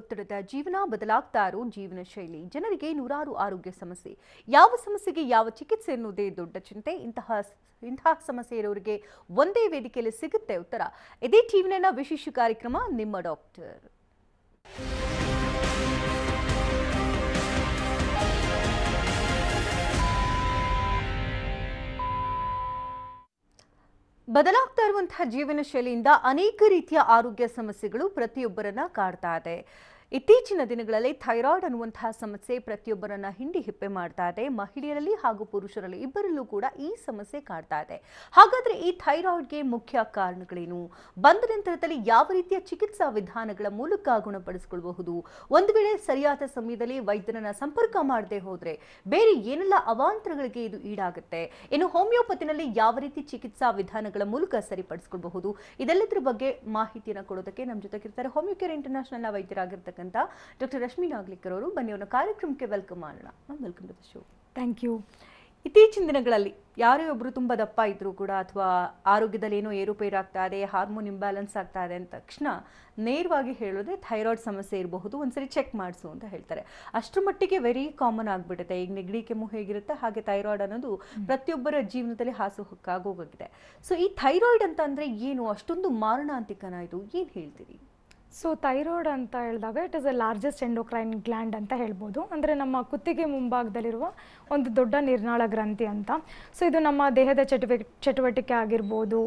ಒತ್ತಡದ ಜೀವನ, ಬದಲಾಗ್ತಾ ಇರೋ ಜೀವನ ಶೈಲಿ, ಜನರಿಗೆ ನೂರಾರು ಆರೋಗ್ಯ ಸಮಸ್ಯೆ. ಯಾವ ಸಮಸ್ಯೆಗೆ ಯಾವ ಚಿಕಿತ್ಸೆ ಎನ್ನುವುದೇ ದೊಡ್ಡ ಚಿಂತೆ. ಇಂತಹ ಸಮಸ್ಯೆ ಇರೋರಿಗೆ ಒಂದೇ ವೇದಿಕೆಯಲ್ಲಿ ಸಿಗುತ್ತೆ ಉತ್ತರ. ಇದೇ ಟಿವಿನ ವಿಶೇಷ ಕಾರ್ಯಕ್ರಮ ನಿಮ್ಮ ಡಾಕ್ಟರ್. ಬದಲಾಗ್ತಾ ಇರುವಂತಹ ಜೀವನ ಶೈಲಿಯಿಂದ ಅನೇಕ ರೀತಿಯ ಆರೋಗ್ಯ ಸಮಸ್ಯೆಗಳು ಪ್ರತಿಯೊಬ್ಬರನ್ನ ಕಾಡ್ತಾ ಇದೆ. ಇತ್ತೀಚಿನ ದಿನಗಳಲ್ಲಿ ಥೈರಾಯ್ಡ್ ಅನ್ನುವಂತಹ ಸಮಸ್ಯೆ ಪ್ರತಿಯೊಬ್ಬರನ್ನ ಹಿಂಡಿ ಹಿಪ್ಪೆ ಮಾಡ್ತಾ ಇದೆ. ಮಹಿಳೆಯರಲ್ಲಿ ಹಾಗೂ ಪುರುಷರಲ್ಲಿ ಇಬ್ಬರಲ್ಲೂ ಕೂಡ ಈ ಸಮಸ್ಯೆ ಕಾಡ್ತಾ ಇದೆ. ಹಾಗಾದ್ರೆ ಈ ಥೈರಾಯ್ಡ್ಗೆ ಮುಖ್ಯ ಕಾರಣಗಳೇನು? ಬಂದ ನಂತರದಲ್ಲಿ ಯಾವ ರೀತಿಯ ಚಿಕಿತ್ಸಾ ವಿಧಾನಗಳ ಮೂಲಕ ಗುಣಪಡಿಸಿಕೊಳ್ಳಬಹುದು? ಒಂದು ವೇಳೆ ಸರಿಯಾದ ಸಮಯದಲ್ಲಿ ವೈದ್ಯರನ್ನ ಸಂಪರ್ಕ ಮಾಡದೆ ಹೋದ್ರೆ ಬೇರೆ ಏನೆಲ್ಲ ಅವಾಂತರಗಳಿಗೆ ಇದು ಈಡಾಗುತ್ತೆ? ಇನ್ನು ಹೋಮಿಯೋಪತಿನಲ್ಲಿ ಯಾವ ರೀತಿ ಚಿಕಿತ್ಸಾ ವಿಧಾನಗಳ ಮೂಲಕ ಸರಿಪಡಿಸಿಕೊಳ್ಳಬಹುದು? ಇದೆಲ್ಲದರ ಬಗ್ಗೆ ಮಾಹಿತಿಯನ್ನು ಕೊಡೋದಕ್ಕೆ ನಮ್ಮ ಜೊತೆಗಿರ್ತಾರೆ ಹೋಮಿಯೋ ಕೇರ್ ಇಂಟರ್ನ್ಯಾಷನಲ್ ವೈದ್ಯರಾಗಿರ್ತಕ್ಕಂಥ ಡಾಕ್ಟರ್ ರಶ್ಮಿ ನಾಗ್ಲಿಕರ್ ಅವರು. ಬನ್ನಿ ಅವರ ಕಾರ್ಯಕ್ರಮಕ್ಕೆ ವೆಲ್ಕಮ್ ಮಾಡೋಣ. Welcome to the show. Thank you. ಇತ್ತೀಚಿನ ದಿನಗಳಲ್ಲಿ ಯಾರೇ ಒಬ್ರು ತುಂಬಾ ದಪ್ಪ ಇದ್ರು ಕೂಡ ಅಥವಾ ಆರೋಗ್ಯದಲ್ಲಿ ಏನೋ ಏರುಪೇರಾಗ್ತಾ ಇದೆ, ಹಾರ್ಮೋನ್ ಇಂಬ್ಯಾಲೆನ್ಸ್ ಆಗ್ತಾ ಇದೆ ಅಂದ ತಕ್ಷಣ ನೇರವಾಗಿ ಹೇಳೋದೇ ಥೈರಾಯ್ಡ್ ಸಮಸ್ಯೆ ಇರಬಹುದು, ಒಂದ್ಸರಿ ಚೆಕ್ ಮಾಡಿಸು ಅಂತ ಹೇಳ್ತಾರೆ. ಅಷ್ಟರ ಮಟ್ಟಿಗೆ ವೆರಿ ಕಾಮನ್ ಆಗ್ಬಿಡುತ್ತೆ. ಈಗ ನೆಗಡಿ ಕೆಮ್ಮು ಹೇಗಿರುತ್ತೆ ಹಾಗೆ ಥೈರಾಯ್ಡ್ ಅನ್ನೋದು ಪ್ರತಿಯೊಬ್ಬರ ಜೀವನದಲ್ಲಿ ಹಾಸುಹೊಕ್ಕಾಗೋಗಿದೆ. ಸೊ ಈ ಥೈರಾಯ್ಡ್ ಅಂತ ಅಂದ್ರೆ ಏನು? ಅಷ್ಟೊಂದು ಮಾರಣಾಂತಿಕನ ಇದು? ಏನ್ ಹೇಳ್ತೀರಿ? ಸೊ ಥೈರಾಯ್ಡ್ ಅಂತ ಹೇಳಿದಾಗ it is a largest endocrine gland ಅಂತ ಹೇಳ್ಬೋದು. ಅಂದರೆ ನಮ್ಮ ಕುತ್ತಿಗೆ ಮುಂಭಾಗದಲ್ಲಿರುವ ಒಂದು ದೊಡ್ಡ ನಿರ್ನಾಳ ಗ್ರಂಥಿ ಅಂತ. ಸೊ ಇದು ನಮ್ಮ ದೇಹದ ಚಟುವಟಿಕೆ ಆಗಿರ್ಬೋದು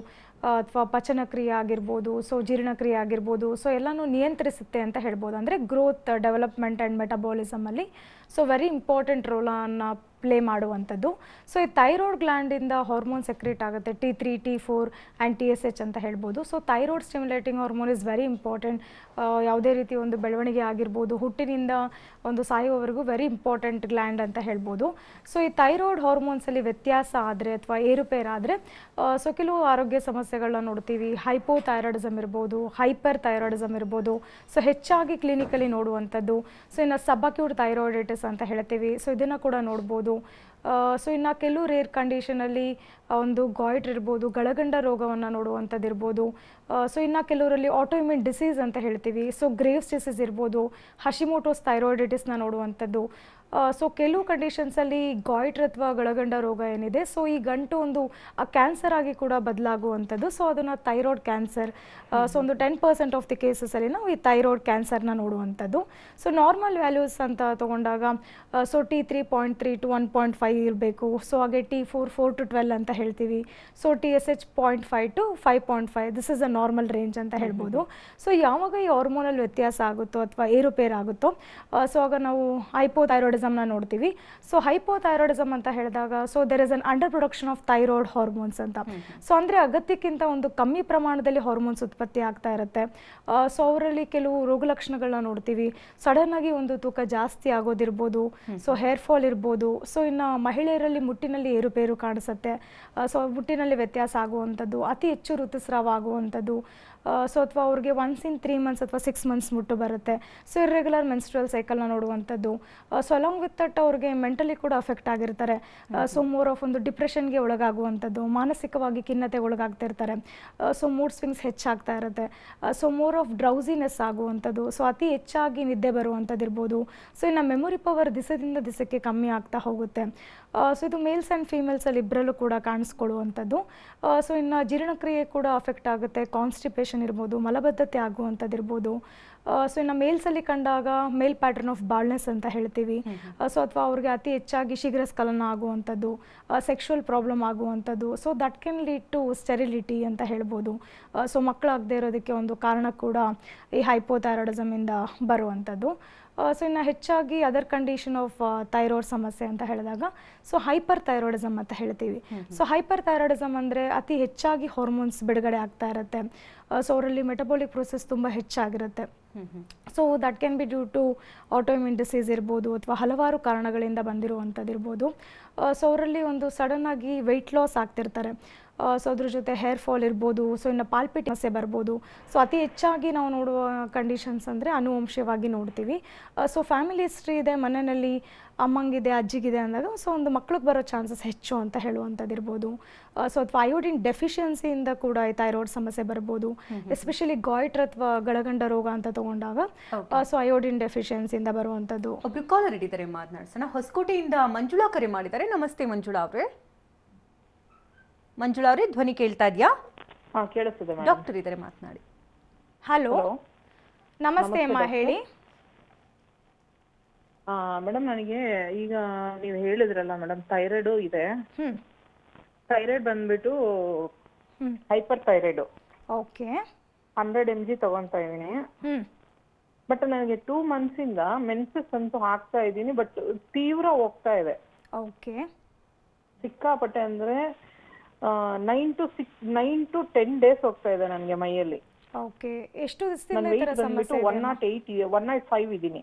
ಅಥವಾ ಪಚನಕ್ರಿಯೆ ಆಗಿರ್ಬೋದು, ಸೊ ಜೀರ್ಣಕ್ರಿಯೆ ಆಗಿರ್ಬೋದು, ಸೊ ಎಲ್ಲನೂ ನಿಯಂತ್ರಿಸುತ್ತೆ ಅಂತ ಹೇಳ್ಬೋದು. ಅಂದರೆ ಗ್ರೋತ್, ಡೆವಲಪ್ಮೆಂಟ್ ಆ್ಯಂಡ್ ಮೆಟಬಾಲಿಸಮಲ್ಲಿ ಸೊ ವೆರಿ ಇಂಪಾರ್ಟೆಂಟ್ ರೋಲನ್ನು ಪ್ಲೇ ಮಾಡುವಂಥದ್ದು. ಸೊ ಈ ಥೈರಾಯ್ಡ್ ಗ್ಲ್ಯಾಂಡಿಂದ ಹಾರ್ಮೋನ್ ಸೆಕ್ರೇಟ್ ಆಗುತ್ತೆ, T3, T4 ಆ್ಯಂಡ್ TSH ಅಂತ ಹೇಳ್ಬೋದು. So thyroid stimulating hormone is very important. ಯಾವುದೇ ರೀತಿ ಒಂದು ಬೆಳವಣಿಗೆ ಆಗಿರ್ಬೋದು, ಹುಟ್ಟಿನಿಂದ ಒಂದು ಸಾಯುವವರೆಗೂ ವೆರಿ ಇಂಪಾರ್ಟೆಂಟ್ ಗ್ಲ್ಯಾಂಡ್ ಅಂತ ಹೇಳ್ಬೋದು. ಸೊ ಈ ಥೈರಾಯ್ಡ್ ಹಾರ್ಮೋನ್ಸಲ್ಲಿ ವ್ಯತ್ಯಾಸ ಆದರೆ ಅಥವಾ ಏರುಪೇರಾದರೆ ಸೊ ಕೆಲವು ಆರೋಗ್ಯ ಸಮಸ್ಯೆಗಳನ್ನ ನೋಡ್ತೀವಿ. ಹೈಪೋಥೈರಾಯ್ಡಿಸಮ್ ಇರ್ಬೋದು, ಹೈಪರ್ ಥೈರಾಯ್ಡಿಸಮ್ ಇರ್ಬೋದು. ಸೊ ಹೆಚ್ಚಾಗಿ ಕ್ಲಿನಿಕಲಿ ನೋಡುವಂಥದ್ದು. ಸೊ ಇನ್ನು ಸಬ್ಅಕ್ಯೂಟ್ ಥೈರಾಯ್ಡೈಟಿಸ್ ಅಂತ ಹೇಳ್ತೀವಿ. ಸೊ ಇದನ್ನು ಕೂಡ ನೋಡ್ಬೋದು. ಸೊ ಇನ್ನು ಕೆಲವು ರೇರ್ ಕಂಡೀಷನಲ್ಲಿ ಒಂದು ಗಾಯ್ಟ್ರ್ ಇರ್ಬೋದು, ಗಳಗಂಡ ರೋಗವನ್ನು ನೋಡುವಂಥದ್ದು ಇರ್ಬೋದು. ಸೊ ಇನ್ನು ಕೆಲವರಲ್ಲಿ ಆಟೋಇಮ್ಯೂನ್ ಡಿಸೀಸ್ ಅಂತ ಹೇಳ್ತೀವಿ. ಸೊ ಗ್ರೇವ್ಸ್ ಡಿಸೀಸ್ ಇರ್ಬೋದು, ಹಶಿಮೋಟೋಸ್ ಥೈರಾಯ್ಡೈಟಿಸ್ನ ನೋಡುವಂಥದ್ದು. ಸೊ ಕೆಲವು ಕಂಡೀಷನ್ಸಲ್ಲಿ ಗಾಯ್ಟ್ರ್ ಅಥವಾ ಗಳಗಂಡ ರೋಗ ಏನಿದೆ, ಸೊ ಈ ಗಂಟು ಒಂದು ಕ್ಯಾನ್ಸರ್ ಆಗಿ ಕೂಡ ಬದಲಾಗುವಂಥದ್ದು. ಸೊ ಅದನ್ನು ಥೈರಾಯ್ಡ್ ಕ್ಯಾನ್ಸರ್. ಸೊ ಒಂದು 10% ಆಫ್ ದಿ ಕೇಸಸಲ್ಲಿ ನಾವು ಈ ಥೈರಾಯ್ಡ್ ಕ್ಯಾನ್ಸರ್ನ ನೋಡುವಂಥದ್ದು. ಸೊ ನಾರ್ಮಲ್ ವ್ಯಾಲ್ಯೂಸ್ ಅಂತ ತೊಗೊಂಡಾಗ ಸೊ T3.3 to 1.5 ಇರಬೇಕು. ಸೊ ಹಾಗೆ T4 4 to 12 ಅಂತ ಹೇಳ್ತೀವಿ. So TSH 0.5 to 5.5 this is a normal range ಅಂತ ಹೇಳ್ಬೋದು. ಸೊ ಯಾವಾಗ ಈ ಹಾರ್ಮೋನಲ್ ವ್ಯತ್ಯಾಸ ಆಗುತ್ತೋ ಅಥವಾ ಏರುಪೇರಾಗುತ್ತೋ ಸೊ ಆಗ ನಾವು ಹೈಪೋಥೈರಾಯ್ಡಿಸಮ್ನ ನೋಡ್ತೀವಿ. ಸೊ ಹೈಪೋಥೈರಾಯ್ಡಿಸಮ್ ಅಂತ ಹೇಳಿದಾಗ so there is an under production of thyroid hormones ಅಂತ. ಸೊ ಅಂದರೆ ಅಗತ್ಯಕ್ಕಿಂತ ಒಂದು ಕಮ್ಮಿ ಪ್ರಮಾಣದಲ್ಲಿ ಹಾರ್ಮೋನ್ಸ್ ಉತ್ಪತ್ತಿ ಆಗ್ತಾ ಇರುತ್ತೆ. ಸೊ ಅವರಲ್ಲಿ ಕೆಲವು ರೋಗ ಲಕ್ಷಣಗಳನ್ನ ನೋಡ್ತೀವಿ. ಸಡನ್ ಆಗಿ ಒಂದು ತೂಕ ಜಾಸ್ತಿ ಆಗೋದಿರ್ಬೋದು, ಸೊ ಹೇರ್ ಫಾಲ್ ಇರ್ಬೋದು. ಸೊ ಇನ್ನು ಮಹಿಳೆಯರಲ್ಲಿ ಮುಟ್ಟಿನಲ್ಲಿ ಏರುಪೇರು ಕಾಣಿಸುತ್ತೆ. ಸೊ ಮುಟ್ಟಿನಲ್ಲಿ ವ್ಯತ್ಯಾಸ ಆಗುವಂಥದ್ದು, ಅತಿ ಹೆಚ್ಚು ಋತುಸ್ರಾವ ಆಗುವಂಥದ್ದು. ಸೊ ಅಥವಾ ಅವ್ರಿಗೆ ಒನ್ಸ್ ಇನ್ 3 months ಅಥವಾ 6 months ಮುಟ್ಟು ಬರುತ್ತೆ. ಸೊ ಇರ್ರೆಗ್ಯುಲರ್ ಮೆನ್ಸ್ಟ್ರಲ್ ಸೈಕಲ್ನ ನೋಡುವಂಥದ್ದು. ಸೊ ಅಲಾಂಗ್ ವಿತ್ ದಟ್ ಅವ್ರಿಗೆ ಮೆಂಟಲಿ ಕೂಡ ಅಫೆಕ್ಟ್ ಆಗಿರ್ತಾರೆ. ಸೊ ಮೋರ್ ಆಫ್ ಒಂದು ಡಿಪ್ರೆಷನ್ಗೆ ಒಳಗಾಗುವಂಥದ್ದು, ಮಾನಸಿಕವಾಗಿ ಖಿನ್ನತೆಗೆ ಒಳಗಾಗ್ತಿರ್ತಾರೆ. ಸೊ ಮೂಡ್ ಸ್ವಿಂಗ್ಸ್ ಹೆಚ್ಚಾಗ್ತಾ ಇರುತ್ತೆ. ಸೊ ಮೋರ್ ಆಫ್ ಡ್ರೌಸಿನೆಸ್ ಆಗುವಂಥದ್ದು. ಸೊ ಅತಿ ಹೆಚ್ಚಾಗಿ ನಿದ್ದೆ ಬರುವಂಥದ್ದು ಇರ್ಬೋದು. ಸೊ ಇನ್ನು ಮೆಮೊರಿ ಪವರ್ ದಿಸದಿಂದ ದಿಸಕ್ಕೆ ಕಮ್ಮಿ ಆಗ್ತಾ ಹೋಗುತ್ತೆ. ಸೊ ಇದು ಮೇಲ್ಸ್ ಆ್ಯಂಡ್ ಫೀಮೇಲ್ಸಲ್ಲಿ ಇಬ್ಬರಲ್ಲೂ ಕೂಡ ಕಾಣಿಸ್ಕೊಳ್ಳುವಂಥದ್ದು. ಸೊ ಇನ್ನು ಜೀರ್ಣಕ್ರಿಯೆ ಕೂಡ ಅಫೆಕ್ಟ್ ಆಗುತ್ತೆ. ಕಾನ್ಸ್ಟಿಪೇಷನ್ ಇರ್ಬೋದು, ಮಲಬದ್ಧತೆ ಆಗುವಂಥದ್ದು ಇರ್ಬೋದು. ಸೊ ಇನ್ನು ಮೇಲ್ಸಲ್ಲಿ ಕಂಡಾಗ ಮೇಲ್ ಪ್ಯಾಟರ್ನ್ ಆಫ್ ಬಾಲ್ನೆಸ್ ಅಂತ ಹೇಳ್ತೀವಿ. ಸೊ ಅಥವಾ ಅವ್ರಿಗೆ ಅತಿ ಹೆಚ್ಚಾಗಿ ಶೀಘ್ರಸ್ಖಲನ ಆಗುವಂಥದ್ದು, ಸೆಕ್ಷುವಲ್ ಪ್ರಾಬ್ಲಮ್ ಆಗುವಂಥದ್ದು. So that can lead to sterility ಅಂತ ಹೇಳ್ಬೋದು. ಸೊ ಮಕ್ಕಳಾಗದೇ ಇರೋದಕ್ಕೆ ಒಂದು ಕಾರಣ ಕೂಡ ಈ ಹೈಪೋಥೈರಾಯ್ಡಿಸಮಿಂದ ಬರುವಂಥದ್ದು. ಸೊ ಇನ್ನು ಹೆಚ್ಚಾಗಿ ಅದರ್ ಕಂಡೀಷನ್ ಆಫ್ ಥೈರಾಯ್ಡ್ ಸಮಸ್ಯೆ ಅಂತ ಹೇಳಿದಾಗ ಸೊ ಹೈಪರ್ ಥೈರಾಯ್ಡಿಸಮ್ ಅಂತ ಹೇಳ್ತೀವಿ. ಸೊ ಹೈಪರ್ ಥೈರಾಯ್ಡಿಸಮ್ ಅಂದರೆ ಅತಿ ಹೆಚ್ಚಾಗಿ ಹಾರ್ಮೋನ್ಸ್ ಬಿಡುಗಡೆ ಆಗ್ತಾ ಇರುತ್ತೆ. ಸೊ ಅವರಲ್ಲಿ ಮೆಟಬಾಲಿಕ್ ಪ್ರೊಸೆಸ್ ತುಂಬ ಹೆಚ್ಚಾಗಿರುತ್ತೆ. So that can be due to autoimmune disease ಇರ್ಬೋದು ಅಥವಾ ಹಲವಾರು ಕಾರಣಗಳಿಂದ ಬಂದಿರುವಂಥದ್ದು ಇರ್ಬೋದು. ಸೊ ಅವರಲ್ಲಿ ಒಂದು ಸಡನ್ ಆಗಿ ವೆಯ್ಟ್ ಲಾಸ್ ಆಗ್ತಿರ್ತಾರೆ. ಸೊ ಅದ್ರ ಜೊತೆ ಹೇರ್ ಫಾಲ್ ಇರ್ಬೋದು, ಸೊ ಇನ್ನು ಪಾಲ್ಪಿಟ್ ಸಮಸ್ಯೆ ಬರ್ಬೋದು. ಸೊ ಅತಿ ಹೆಚ್ಚಾಗಿ ನಾವು ನೋಡುವ ಕಂಡೀಷನ್ಸ್ ಅಂದರೆ ಅನುವಂಶೀಯವಾಗಿ ನೋಡ್ತೀವಿ. ಸೊ ಫ್ಯಾಮಿಲಿ ಹಿಸ್ಟ್ರಿ ಇದೆ, ಮನೆಯಲ್ಲಿ ಅಮ್ಮಂಗಿದೆ, ಅಜ್ಜಿಗಿದೆ ಅಂದಾಗ ಸೊ ಒಂದು ಮಕ್ಳಿಗೆ ಬರೋ ಚಾನ್ಸಸ್ ಹೆಚ್ಚು ಅಂತ ಹೇಳುವಂಥದ್ದು ಇರ್ಬೋದು. ಸೊ ಅಥವಾ ಅಯೋಡಿನ್ ಡೆಫಿಷಿಯನ್ಸಿಯಿಂದ ಕೂಡ ಈ ಥೈರಾಯ್ಡ್ ಸಮಸ್ಯೆ ಬರ್ಬೋದು. ಎಸ್ಪೆಷಲಿ ಗಾಯ್ಟ್ರ್ ಅಥವಾ ಗಳಗಂಡ ರೋಗ ಅಂತ ತಗೊಂಡಾಗ ಸೊ ಅಯೋಡಿನ್ ಡೆಫಿಷಿಯನ್ಸಿಯಿಂದ ಬರುವಂಥದ್ದು. ಒಬ್ರು ಕಾಲರ್ ಇದ್ದಾರೆ, ಮಾತನಾಡ್ಸೋಣ. ಹೊಸಕೋಟೆಯಿಂದ ಮಂಜುಳಾ ಕರೆ ಮಾಡಿದ್ದಾರೆ. ನಮಸ್ತೆ ಮಂಜುಳಾ ಅವರೇ. ಮಂಜುಳಾ ಅವರೇ, ಧ್ವನಿ ಕೇಳ್ತಾ ಇದೆಯಾ? ಕೇಳಿಸ್ತಿದೆ. ಡಾಕ್ಟರ್ ಇದ್ದಾರೆ, ಮಾತನಾಡಿ. ಹಲೋ, ನಮಸ್ತೆ ಅಮ್ಮ, ಹೇಳಿ. ಮೇಡಮ್, ನನಗೆ ಈಗ ನೀವು ಹೇಳಿದ್ರಲ್ಲ ಮೇಡಮ್, ಥೈರಾಯ್ಡು ಇದೆ. ಥೈರಾಯ್ಡ್ ಬಂದ್ಬಿಟ್ಟು ಹೈಪರ್ ಥೈರಾಯ್ಡು. ಓಕೆ. 100 mg ತಗೊಂತಾ ಇದೀನಿ. ಬಟ್ ನನಗೆ 2 months ಇಂದ ಮೆನ್ಸಸ್ ಅಂತೂ ಹಾಕ್ತಾ ಇದ್ದೀನಿ, ಬಟ್ ತೀವ್ರ ಹೋಗ್ತಾ ಇದೆ. ಓಕೆ. ಸಿಕ್ಕಾಪಟ್ಟೆ ಅಂದ್ರೆ 9 to 10 days ಹೋಗ್ತಾ ಇದೆ ನನಗೆ ಮೈಯಲ್ಲಿ. ಓಕೆ. ಎಷ್ಟು ದಿವಸದಿಂದ ನನ್ನ ಈ ಥರ ವೆಯ್ಟ್ ಬಂದ್ಬಿಟ್ಟು ಸಮಸ್ಯೆ ಇದೆ? 105 ಇದ್ದೀನಿ.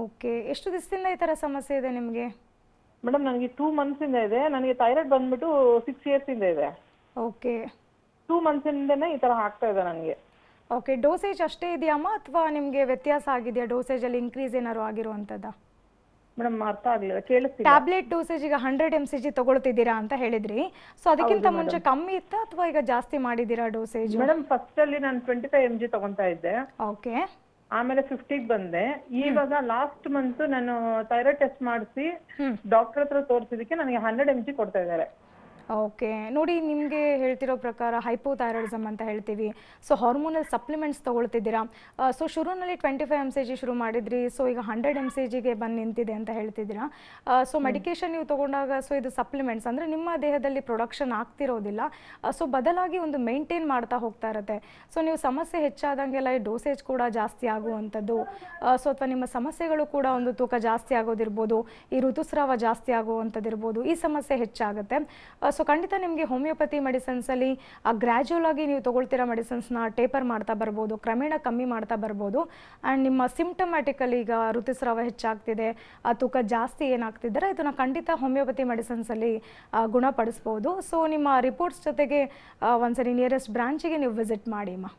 ಓಕೆ. ಎಷ್ಟು ದಿವಸದಿಂದ ಈ ಥರ ಸಮಸ್ಯೆ ಇದೆ ನಿಮಗೆ? ಮೇಡಮ್, ನನಗೆ 2 months ಇಂದ ಇದೆ. ನನಗೆ ಥೈರಾಯ್ಡ್ ಬಂದ್ಬಿಟ್ಟು 6 years ಇಂದ ಇದೆ. ಓಕೆ. 2 months ಇಂದನೇ ಈ ತರ ಆಗ್ತಾ ಇದೆ ನನಗೆ. ಓಕೆ. ಡೋಸೇಜ್ ಅಷ್ಟೇ ಇದೆಯಮ್ಮ ಅಥವಾ ನಿಮಗೆ ವ್ಯತ್ಯಾಸ ಆಗಿದೆಯಾ? ಡೋಸೇಜಲ್ಲಿ ಇನ್ಕ್ರೀಸ್ ಏನಾದ್ರು ಆಗಿರುವಂಥದ್ದಾ? ಮೇಡಮ್, ಅರ್ಥ ಆಗ್ಲಿಲ್ಲ, ಕೇಳಿಸ್ತಿಲ್ಲ. ಟ್ಯಾಬ್ಲೆಟ್ ಡೋಸೇಜ್ ಈಗ 100 mg ತಗೊಳ್ತಿದ್ದೀರಾ ಅಂತ ಹೇಳಿದ್ರಿ. ಸೊ ಅದಕ್ಕಿಂತ ಮುಂಚೆ ಕಮ್ಮಿ ಇತ್ತಾ ಅಥವಾ ಈಗ ಜಾಸ್ತಿ ಮಾಡಿದ್ದೀರಾ ಡೋಸೇಜ್? ಮೇಡಮ್, ಫಸ್ಟ್ ಅಲ್ಲಿ ನಾನು 25 mg ತಗೊಂತಾ ಇದ್ದೆ. ಓಕೆ. ಆಮೇಲೆ 50ಗೆ ಬಂದೆ. ಇವಾಗ ಲಾಸ್ಟ್ ಮಂತ್ ನಾನು ಥೈರಾಯ್ಡ್ ಟೆಸ್ಟ್ ಮಾಡಿಸಿ ಡಾಕ್ಟರ್ ಹತ್ರ ತೋರಿಸಿದಕ್ಕೆ ನನಗೆ 100 mg ಕೊಡ್ತಾ ಇದ್ದಾರೆ. ಓಕೆ. ನೋಡಿ, ನಿಮಗೆ ಹೇಳ್ತಿರೋ ಪ್ರಕಾರ ಹೈಪೋಥೈರಾಯ್ಡಿಸಮ್ ಅಂತ ಹೇಳ್ತೀವಿ. ಸೊ ಹಾರ್ಮೋನಲ್ ಸಪ್ಲಿಮೆಂಟ್ಸ್ ತೊಗೊಳ್ತಿದ್ದೀರಾ. ಸೊ ಶುರುನಲ್ಲಿ 25 mg ಶುರು ಮಾಡಿದ್ರಿ, ಸೊ ಈಗ 100 mg ಬಂದು ನಿಂತಿದೆ ಅಂತ ಹೇಳ್ತಿದ್ದೀರಾ. ಸೊ ಮೆಡಿಕೇಶನ್ ನೀವು ತೊಗೊಂಡಾಗ ಸೊ ಇದು ಸಪ್ಲಿಮೆಂಟ್ಸ್ ಅಂದರೆ ನಿಮ್ಮ ದೇಹದಲ್ಲಿ ಪ್ರೊಡಕ್ಷನ್ ಆಗ್ತಿರೋದಿಲ್ಲ. ಸೊ ಬದಲಾಗಿ ಒಂದು ಮೇಂಟೈನ್ ಮಾಡ್ತಾ ಹೋಗ್ತಾ ಇರುತ್ತೆ. ಸೊ ನೀವು ಸಮಸ್ಯೆ ಹೆಚ್ಚಾದಂಗೆಲ್ಲ ಈ ಡೋಸೇಜ್ ಕೂಡ ಜಾಸ್ತಿ ಆಗುವಂಥದ್ದು. ಸೊ ಅಥವಾ ನಿಮ್ಮ ಸಮಸ್ಯೆಗಳು ಕೂಡ ಒಂದು ತೂಕ ಜಾಸ್ತಿ ಆಗೋದಿರ್ಬೋದು, ಈ ಋತುಸ್ರಾವ ಜಾಸ್ತಿ ಆಗುವಂಥದ್ದಿರ್ಬೋದು, ಈ ಸಮಸ್ಯೆ ಹೆಚ್ಚಾಗುತ್ತೆ. ಸೊ ಖಂಡಿತ ನಿಮಗೆ ಹೋಮಿಯೋಪತಿ ಮೆಡಿಸಿನ್ಸಲ್ಲಿ ಗ್ರ್ಯಾಜುವಲ್ ಆಗಿ ನೀವು ತೊಗೊಳ್ತಿರೋ ಮೆಡಿಸಿನ್ಸ್ನ ಟೇಪರ್ ಮಾಡ್ತಾ ಬರ್ಬೋದು, ಕ್ರಮೇಣ ಕಮ್ಮಿ ಮಾಡ್ತಾ ಬರ್ಬೋದು. ಆ್ಯಂಡ್ ನಿಮ್ಮ ಸಿಂಪ್ಟಮ್ಯಾಟಿಕಲಿ ಈಗ ಋತುಸ್ರಾವ ಹೆಚ್ಚಾಗ್ತಿದೆ, ತೂಕ ಜಾಸ್ತಿ ಏನಾಗ್ತಿದ್ದಾರೆ, ಇದನ್ನು ಖಂಡಿತ ಹೋಮಿಯೋಪತಿ ಮೆಡಿಸಿನ್ಸಲ್ಲಿ ಗುಣಪಡಿಸ್ಬೋದು. ಸೊ ನಿಮ್ಮ ರಿಪೋರ್ಟ್ಸ್ ಜೊತೆಗೆ ಒಂದ್ಸರಿ ನಿಯರೆಸ್ಟ್ ಬ್ರಾಂಚಿಗೆ ನೀವು ವಿಸಿಟ್ ಮಾಡಿ ಅಮ್ಮ.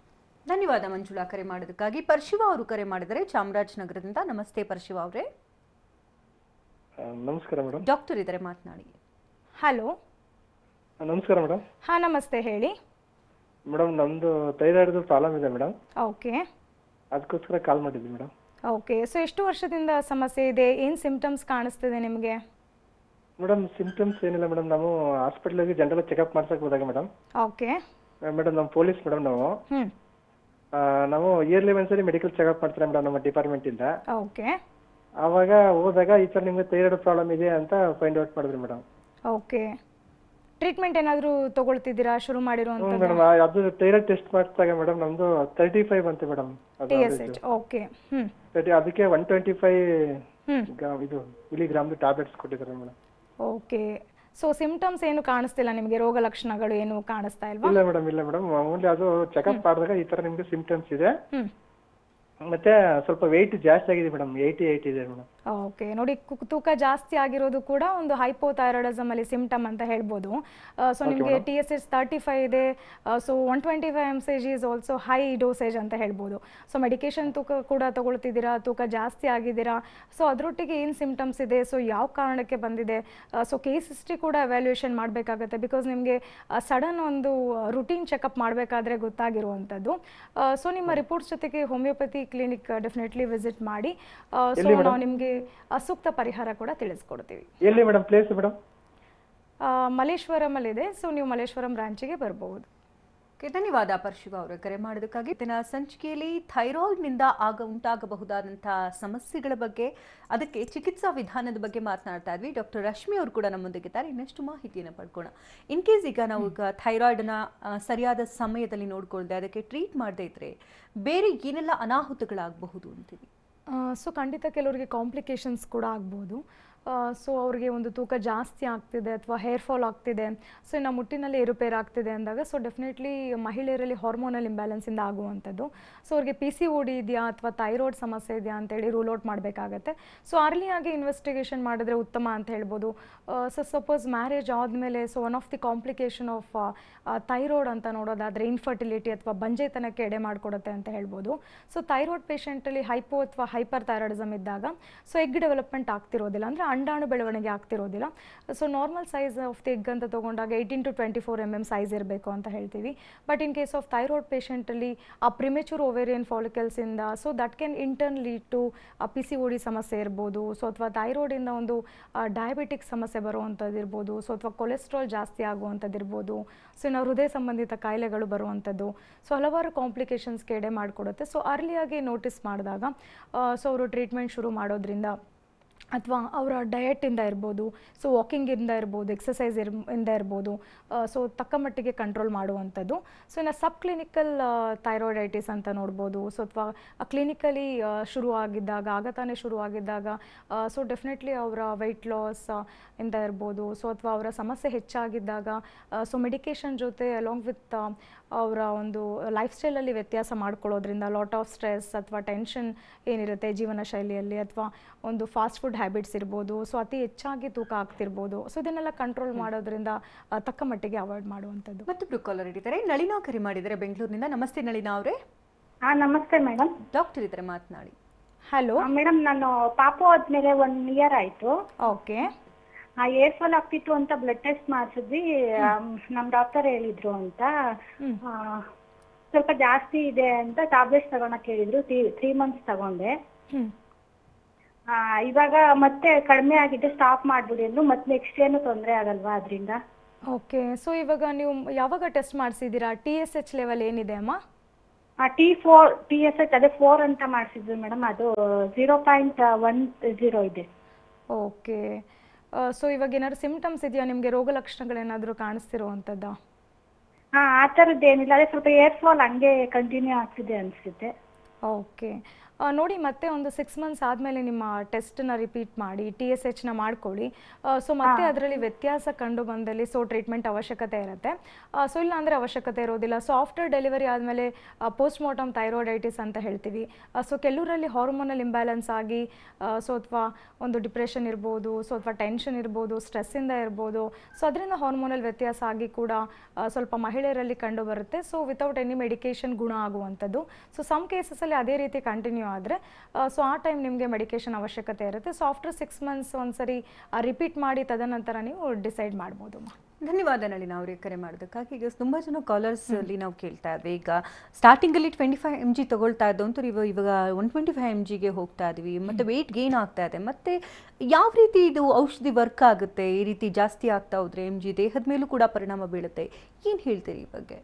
ಧನ್ಯವಾದ ಮಂಜುಳಾ ಕರೆ ಮಾಡೋದಕ್ಕಾಗಿ. ಪರ್ಶಿವ ಅವರು ಕರೆ ಮಾಡಿದರೆ ಚಾಮರಾಜನಗರದಿಂದ. ನಮಸ್ತೆ ಪರ್ಶಿವ ಅವರೇ. ನಮಸ್ಕಾರ ಮೇಡಮ್. ಡಾಕ್ಟರ್ ಇದ್ದಾರೆ, ಮಾತನಾಡಿ. ಹಲೋ, ನಮಸ್ಕಾರ ಮೇಡಮ್. ಹಾಂ ನಮಸ್ತೆ, ಹೇಳಿ. ಮೇಡಮ್, ನಮ್ದು ಥೈರಾಯ್ಡ್ದು ಪ್ರಾಬ್ಲಮ್ ಇದೆ ಮೇಡಮ್. ಓಕೆ. ಅದಕ್ಕೋಸ್ಕರ ಕಾಲ್ ಮಾಡಿದ್ವಿ ಮೇಡಮ್. ಓಕೆ. ಸೊ ಎಷ್ಟು ವರ್ಷದಿಂದ ಸಮಸ್ಯೆ ಇದೆ? ಏನು ಸಿಂಪ್ಟಮ್ಸ್ ಕಾಣಿಸ್ತಿದೆ ನಿಮಗೆ? ಮೇಡಮ್, ಸಿಂಪ್ಟಮ್ಸ್ ಏನಿಲ್ಲ ಮೇಡಮ್. ನಾವು ಹಾಸ್ಪಿಟ್ಲಿಗೆ ಜನರಲ್ ಚೆಕಪ್ ಮಾಡ್ಸಕ್ಕೆ ಹೋದಾಗ ಮೇಡಮ್. ಓಕೆ. ಮೇಡಮ್, ನಮ್ಮ ಪೊಲೀಸ್ ಮೇಡಮ್. ನಾವು ಇಯರ್ಲಿ ಒಂದ್ಸರಿ ಮೆಡಿಕಲ್ ಚೆಕಪ್ ಮಾಡ್ತಾರೆ ಮೇಡಮ್ ನಮ್ಮ ಡಿಪಾರ್ಟ್ಮೆಂಟ್ ಇಂದ. ಓಕೆ. ಆವಾಗ ಹೋದಾಗ ಈ ಥರ ನಿಮ್ಗೆ ಥೈರಾಯ್ಡ್ ಪ್ರಾಬ್ಲಮ್ ಇದೆ ಅಂತ ಫೈಂಡ್ ಔಟ್ ಮಾಡಿದ್ರಿ ಮೇಡಮ್. ಓಕೆ. ಟ್ರೀಟ್ಮೆಂಟ್ ಏನಾದರೂ ತಗೊಳ್ತಿದ್ದೀರಾ? ಶುರು ಮಾಡಿರುವಂಥದ್ದು? ಮೇಡಮ್, ಅದು ಥೈರಾಯ್ಡ್ ಟೆಸ್ಟ್ ಮಾಡಿಸಿದಾಗ ಮೇಡಮ್ ನಮ್ದು 35 ಅಂತೆ ಮೇಡಮ್. TSH. ಓಕೆ. ಅದಕ್ಕೆ 125 ಇದು ಮಿಲಿಗ್ರಾಮ್ದು ಟ್ಯಾಬ್ಲೆಟ್ಸ್ ಕೊಟ್ಟಿದ್ದಾರೆ ಮೇಡಮ್. ಓಕೆ. ಸೊ ಸಿಂಪ್ಟಮ್ಸ್ ಏನು ಕಾಣಿಸ್ತಿಲ್ಲ ನಿಮಗೆ? ರೋಗ ಲಕ್ಷಣಗಳು ಏನು ಕಾಣಿಸ್ತಾ ಇಲ್ವಾ? ಇಲ್ಲ ಮೇಡಮ್, ಇಲ್ಲ ಮೇಡಮ್. ಮಾಮೂಲಿ ಅದು ಚೆಕಪ್ ಮಾಡಿದಾಗ ಈ ತರ ನಿಮ್ಗೆ ಸಿಂಪ್ಟಮ್ಸ್ ಇದೆ. ಮತ್ತೆ ಸ್ವಲ್ಪ ವೆಯ್ಟ್ ಜಾಸ್ತಿ ಆಗಿದೆ ಮೇಡಮ್. 88 ಇದೆ ಮೇಡಮ್. ಓಕೆ. ನೋಡಿ, ತೂಕ ಜಾಸ್ತಿ ಆಗಿರೋದು ಕೂಡ ಒಂದು ಹೈಪೋಥೈರಾಯ್ಡಿಸಮ್ ಅಲ್ಲಿ ಸಿಂಪ್ಟಮ್ ಅಂತ ಹೇಳ್ಬೋದು. ಸೊ ನಿಮಗೆ TSH 35 ಇದೆ. So 125 mg is also high dosage ಅಂತ ಹೇಳ್ಬೋದು. ಸೊ ಮೆಡಿಕೇಶನ್ ತೂಕ ಕೂಡ ತಗೊಳ್ತಿದ್ದೀರಾ, ತೂಕ ಜಾಸ್ತಿ ಆಗಿದ್ದೀರಾ. ಸೊ ಅದರೊಟ್ಟಿಗೆ ಏನು ಸಿಂಪ್ಟಮ್ಸ್ ಇದೆ, ಸೊ ಯಾವ ಕಾರಣಕ್ಕೆ ಬಂದಿದೆ, ಸೊ ಕೇಸ್ ಹಿಸ್ಟ್ರಿ ಕೂಡ ಎವ್ಯಾಲ್ಯೂಯೇಷನ್ ಮಾಡಬೇಕಾಗುತ್ತೆ. ಬಿಕಾಸ್ ನಿಮಗೆ ಸಡನ್ ಒಂದು ರುಟೀನ್ ಚೆಕಪ್ ಮಾಡಬೇಕಾದ್ರೆ ಗೊತ್ತಾಗಿರುವಂಥದ್ದು. ಸೊ ನಿಮ್ಮ ರಿಪೋರ್ಟ್ಸ್ ಜೊತೆಗೆ ಹೋಮಿಯೋಪತಿ ಕ್ಲಿನಿಕ್ ಡೆಫಿನೆಟ್ಲಿ ವಿಸಿಟ್ ಮಾಡಿ. ಸೊ ನಾವು ನಿಮಗೆ ಸೂಕ್ತ ಪರಿಹಾರ ಕೂಡ ತಿಳಿಸ್ಕೊಡ್ತೀವಿ. ಎಲ್ಲಿ ಮೇಡಮ್ ಪ್ಲೇಸ್ ಮೇಡಮ್? ಮಲ್ಲೇಶ್ವರಂ ಅಲ್ಲಿ ಇದೆ. ಸೊ ನೀವು ಮಲ್ಲೇಶ್ವರಂ ಬ್ರಾಂಚಿಗೆ ಬರಬಹುದು. ಧನ್ಯವಾದ ಪರ್ಶಿವ ಅವರ ಕರೆ ಮಾಡೋದಕ್ಕಾಗಿ. ದಿನ ಸಂಚಿಕೆಯಲ್ಲಿ ಥೈರಾಯ್ಡ್ನಿಂದ ಉಂಟಾಗಬಹುದಾದಂತಹ ಸಮಸ್ಯೆಗಳ ಬಗ್ಗೆ, ಅದಕ್ಕೆ ಚಿಕಿತ್ಸಾ ವಿಧಾನದ ಬಗ್ಗೆ ಮಾತನಾಡ್ತಾ ಇದ್ವಿ. ಡಾಕ್ಟರ್ ರಶ್ಮಿ ಅವರು ಕೂಡ ನಮ್ಮೊಂದಿಗಿದ್ದಾರೆ. ಇನ್ನಷ್ಟು ಮಾಹಿತಿಯನ್ನು ಪಡ್ಕೋಣ. ಇನ್ ಕೇಸ್ ಈಗ ನಾವು ಥೈರಾಯ್ಡ್ನ ಸರಿಯಾದ ಸಮಯದಲ್ಲಿ ನೋಡ್ಕೊಳ್ದೆ, ಅದಕ್ಕೆ ಟ್ರೀಟ್ ಮಾಡದೇ ಇದ್ರೆ ಬೇರೆ ಏನೆಲ್ಲ ಅನಾಹುತಗಳಾಗಬಹುದು ಅಂತೀವಿ? ಸೊ ಖಂಡಿತ ಕೆಲವರಿಗೆ ಕಾಂಪ್ಲಿಕೇಶನ್ಸ್ ಕೂಡ ಆಗ್ಬೋದು. ಸೊ ಅವ್ರಿಗೆ ಒಂದು ತೂಕ ಜಾಸ್ತಿ ಆಗ್ತಿದೆ ಅಥವಾ ಹೇರ್ ಫಾಲ್ ಆಗ್ತಿದೆ, ಸೊ ಇನ್ನು ಮುಟ್ಟಿನಲ್ಲಿ ಏರುಪೇರು ಆಗ್ತಿದೆ ಅಂದಾಗ ಸೊ ಡೆಫಿನೆಟ್ಲಿ ಮಹಿಳೆಯರಲ್ಲಿ ಹಾರ್ಮೋನಲ್ ಇಂಬ್ಯಾಲೆನ್ಸಿಂದ ಆಗುವಂಥದ್ದು. ಸೊ ಅವ್ರಿಗೆ PCOD ಇದೆಯಾ ಅಥವಾ ಥೈರಾಯ್ಡ್ ಸಮಸ್ಯೆ ಇದೆಯಾ ಅಂತೇಳಿ ರೂಲ್ ಔಟ್ ಮಾಡಬೇಕಾಗತ್ತೆ. ಸೊ ಅರ್ಲಿಯಾಗಿ ಇನ್ವೆಸ್ಟಿಗೇಷನ್ ಮಾಡಿದ್ರೆ ಉತ್ತಮ ಅಂತ ಹೇಳ್ಬೋದು. ಸೊ ಸಪೋಸ್ ಮ್ಯಾರೇಜ್ ಆದಮೇಲೆ so one of the complication of thyroid ಅಂತ ನೋಡೋದಾದರೆ ಇನ್ಫರ್ಟಿಲಿಟಿ ಅಥವಾ ಬಂಜೆತನಕ್ಕೆ ಎಡೆ ಮಾಡಿಕೊಡುತ್ತೆ ಅಂತ ಹೇಳ್ಬೋದು. ಸೊ ಥೈರಾಯ್ಡ್ ಪೇಷಂಟಲ್ಲಿ ಹೈಪೋ ಅಥವಾ ಹೈಪರ್ ಥೈರಾಯ್ಡಿಸಮ್ ಇದ್ದಾಗ ಸೊ ಎಗ್ ಡೆವಲಪ್ಮೆಂಟ್ ಆಗ್ತಿರೋದಿಲ್ಲ, ಅಂದರೆ ಅಂಡಾಣು ಬೆಳವಣಿಗೆ ಆಗ್ತಿರೋದಿಲ್ಲ. So normal size of the egg ಅಂತ ತೊಗೊಂಡಾಗ 18 to 24 mm ಸೈಜ್ ಇರಬೇಕು ಅಂತ ಹೇಳ್ತೀವಿ. But in case of thyroid ಪೇಷಂಟಲ್ಲಿ ಆ ಪ್ರಿಮೆಚೂರ್ ಓವೇರಿಯನ್ ಫಾಲಿಕಲ್ಸಿಂದ so that can in turn lead to PCOD ಸಮಸ್ಯೆ ಇರ್ಬೋದು. ಸೊ ಅಥವಾ ಥೈರಾಯ್ಡಿಂದ ಒಂದು ಡಯಾಬಿಟಿಕ್ ಸಮಸ್ಯೆ ಬರುವಂಥದ್ದು ಇರ್ಬೋದು. ಸೊ ಅಥವಾ ಕೊಲೆಸ್ಟ್ರಾಲ್ ಜಾಸ್ತಿ ಆಗುವಂಥದ್ದು ಇರ್ಬೋದು. ಸೊ ಇನ್ನು ಹೃದಯ ಸಂಬಂಧಿತ ಕಾಯಿಲೆಗಳು ಬರುವಂಥದ್ದು. ಸೊ ಹಲವಾರು ಕಾಂಪ್ಲಿಕೇಶನ್ಸ್ಗೆ ಎಡೆ ಮಾಡಿಕೊಡುತ್ತೆ. ಸೊ ಅರ್ಲಿಯಾಗಿ ನೋಟಿಸ್ ಮಾಡಿದಾಗ ಸೊ ಅವರು ಟ್ರೀಟ್ಮೆಂಟ್ ಶುರು ಮಾಡೋದ್ರಿಂದ ಅಥವಾ ಅವರ ಡಯಟಿಂದ ಇರ್ಬೋದು, ಸೊ ವಾಕಿಂಗಿಂದ ಇರ್ಬೋದು, ಎಕ್ಸಸೈಸ್ ಇಂದ ಇರ್ಬೋದು, ಸೊ ತಕ್ಕ ಮಟ್ಟಿಗೆ ಕಂಟ್ರೋಲ್ ಮಾಡುವಂಥದ್ದು. ಸೊ ಇನ್ನು ಸಬ್ ಕ್ಲಿನಿಕಲ್ ಥೈರಾಯ್ಡೈಟಿಸ್ ಅಂತ ನೋಡ್ಬೋದು. ಸೊ ಅಥವಾ ಕ್ಲಿನಿಕಲಿ ಶುರುವಾಗಿದ್ದಾಗ ಆಗತಾನೆ ಶುರುವಾಗಿದ್ದಾಗ ಸೊ ಡೆಫಿನೆಟ್ಲಿ ಅವರ ವೆಯ್ಟ್ ಲಾಸ್ ಇಂದ ಇರ್ಬೋದು. ಸೊ ಅಥವಾ ಅವರ ಸಮಸ್ಯೆ ಹೆಚ್ಚಾಗಿದ್ದಾಗ ಸೊ ಮೆಡಿಕೇಷನ್ ಜೊತೆ ಅಲಾಂಗ್ ವಿತ್ ಅವರ ಒಂದು ಲೈಫ್ ಸ್ಟೈಲಲ್ಲಿ ವ್ಯತ್ಯಾಸ ಮಾಡ್ಕೊಳ್ಳೋದ್ರಿಂದ ಲಾಟ್ ಆಫ್ ಸ್ಟ್ರೆಸ್ ಅಥವಾ ಟೆನ್ಷನ್ ಏನಿರುತ್ತೆ ಜೀವನ ಶೈಲಿಯಲ್ಲಿ ಅಥವಾ ಒಂದು ಫಾಸ್ಟ್ ಫುಡ್ ಹ್ಯಾಬಿಟ್ಸ್ ಇರ್ಬೋದು, ಸೊ ಅತಿ ಹೆಚ್ಚಾಗಿ ತೂಕ ಆಗ್ತಿರ್ಬೋದು. ಸೊ ಇದನ್ನೆಲ್ಲ ಕಂಟ್ರೋಲ್ ಮಾಡೋದ್ರಿಂದ ತಕ್ಕ ಮಟ್ಟಿಗೆ ಅವಾಯ್ಡ್ ಮಾಡುವಂಥದ್ದು. ಮತ್ತೊಬ್ರು ಕಾಲರ್ ಇದ್ದಾರೆ, ನಳಿನಾ ಕರೆ ಮಾಡಿದ್ದಾರೆ ಬೆಂಗಳೂರಿನಿಂದ. ನಮಸ್ತೆ ನಳಿನಾ ಅವರೇ. ನಮಸ್ತೆ ಮೇಡಮ್. ಡಾಕ್ಟರ್ ಇದ್ದಾರೆ, ಮಾತನಾಡಿ. ಹಲೋ ಮೇಡಮ್, ನಾನು ಪಾಪು ಆದ್ಮೇಲೆ 1 year ಆಯ್ತು. ಓಕೆ. ಏರ್ ಫಾಲ್ ಆಗ್ತಿತ್ತು ಅಂತ ಬ್ಲಡ್ ಟೆಸ್ಟ್ ಮಾಡಿಸಿದ್ವಿ. ನಮ್ ಡಾಕ್ಟರ್ ಹೇಳಿದ್ರು ಅಂತ ಸ್ವಲ್ಪ ಜಾಸ್ತಿ ಇದೆ ಅಂತ ಟ್ಯಾಬ್ಲೆಟ್ಸ್ ತಗೊಳಕ್ ಹೇಳಿದ್ರು. 3 months ತಗೊಂಡೆ. ಇವಾಗ ಮತ್ತೆ ಕಡಿಮೆ ಆಗಿದೆ, ಸ್ಟಾಪ್ ಮಾಡ್ಬಿಡಿ ಅಂದ್ರು. ಮತ್ತೆ ನೆಕ್ಸ್ಟ್ ಏನು ತೊಂದರೆ ಆಗಲ್ವಾ ಅದರಿಂದ? ಓಕೆ. ಸೊ ಇವಾಗ ನೀವು ಯಾವಾಗ ಟೆಸ್ಟ್ ಮಾಡಿಸಿದ್ದೀರಾ? TSH ಲೆವೆಲ್ ಏನಿದೆ ಅಮ್ಮ? T4 TSH ಅದೇ 4 ಅಂತ ಮಾಡಿಸಿದ್ವಿ ಮೇಡಮ್. ಅದು 0.10 ಇದೆ. ಓಕೆ. ಸೊ ಇವಾಗ ಏನಾದ್ರು ಸಿಂಪ್ಟಮ್ಸ್ ಇದೆಯಾ ನಿಮಗೆ? ರೋಗ ಲಕ್ಷಣಗಳೇನಾದರೂ ಕಾಣಿಸ್ತಿರುವಂಥದ್ದಾ? ಆ ಥರದ್ದು ಏನಿಲ್ಲ, ಅದೇ ಸ್ವಲ್ಪ ಏರ್ ಫಾಲ್ ಹಂಗೆ ಕಂಟಿನ್ಯೂ ಆಗ್ತಿದೆ ಅನಿಸುತ್ತೆ. ಓಕೆ. ನೋಡಿ, ಮತ್ತೆ ಒಂದು 6 months ಆದಮೇಲೆ ನಿಮ್ಮ ಟೆಸ್ಟನ್ನ ರಿಪೀಟ್ ಮಾಡಿ TSHನ ಮಾಡ್ಕೊಳ್ಳಿ. ಸೊ ಮತ್ತೆ ಅದರಲ್ಲಿ ವ್ಯತ್ಯಾಸ ಕಂಡು ಬಂದಲ್ಲಿ ಸೊ ಟ್ರೀಟ್ಮೆಂಟ್ ಅವಶ್ಯಕತೆ ಇರುತ್ತೆ. ಸೊ ಇಲ್ಲ ಅಂದರೆ ಅವಶ್ಯಕತೆ ಇರೋದಿಲ್ಲ. ಸೊ ಆಫ್ಟರ್ ಡೆಲಿವರಿ ಆದಮೇಲೆ ಪೋಸ್ಟ್ ಮಾರ್ಟಮ್ ಥೈರಾಯ್ಡೈಟಿಸ್ ಅಂತ ಹೇಳ್ತೀವಿ. ಸೊ ಕೆಲವರಲ್ಲಿ ಹಾರ್ಮೋನಲ್ ಇಂಬ್ಯಾಲೆನ್ಸ್ ಆಗಿ ಸೊ ಅಥವಾ ಒಂದು ಡಿಪ್ರೆಷನ್ ಇರ್ಬೋದು, ಸೊ ಅಥವಾ ಟೆನ್ಷನ್ ಇರ್ಬೋದು, ಸ್ಟ್ರೆಸ್ಸಿಂದ ಇರ್ಬೋದು. ಸೊ ಅದರಿಂದ ಹಾರ್ಮೋನಲ್ ವ್ಯತ್ಯಾಸ ಆಗಿ ಕೂಡ ಸ್ವಲ್ಪ ಮಹಿಳೆಯರಲ್ಲಿ ಕಂಡು ಬರುತ್ತೆ. ಸೊ ವಿತೌಟ್ ಎನಿ ಮೆಡಿಕೇಷನ್ ಗುಣ ಆಗುವಂಥದ್ದು. ಸೊ ಸಮ್ ಕೇಸಸಲ್ಲಿ ಅದೇ ರೀತಿ ಕಂಟಿನ್ಯೂ ಆದರೆ ಸೊ ಆ ಟೈಮ್ ನಿಮಗೆ ಮೆಡಿಕೇಷನ್ ಅವಶ್ಯಕತೆ ಇರುತ್ತೆ. ಸೊ ಆಫ್ಟರ್ 6 months ಒಂದ್ಸರಿ ರಿಪೀಟ್ ಮಾಡಿ ತದನಂತರ ನೀವು ಡಿಸೈಡ್ ಮಾಡ್ಬೋದು. ಧನ್ಯವಾದ ನಳಿನಾ ಅವರಿಗೆ ಕರೆ ಮಾಡೋದಕ್ಕಾಗಿ. ಈಗ ತುಂಬ ಜನ ಕಾಲರ್ಸ್ ಅಲ್ಲಿ ನಾವು ಕೇಳ್ತಾ ಇದ್ವಿ, ಈಗ ಸ್ಟಾರ್ಟಿಂಗಲ್ಲಿ 25 mg ತಗೊಳ್ತಾ ಇದ್ದವಂತೂ ಇವಾಗ 125 mgಗೆ ಹೋಗ್ತಾ ಇದ್ವಿ, ಮತ್ತೆ ವೆಯ್ಟ್ ಗೇನ್ ಆಗ್ತಾ ಇದೆ. ಮತ್ತೆ ಯಾವ ರೀತಿ ಇದು ಔಷಧಿ ವರ್ಕ್ ಆಗುತ್ತೆ? ಈ ರೀತಿ ಜಾಸ್ತಿ ಆಗ್ತಾ ಹೋದ್ರೆ MG ದೇಹದ ಮೇಲೂ ಕೂಡ ಪರಿಣಾಮ ಬೀಳುತ್ತೆ, ಏನು ಹೇಳ್ತೀರಿ ಈ ಬಗ್ಗೆ?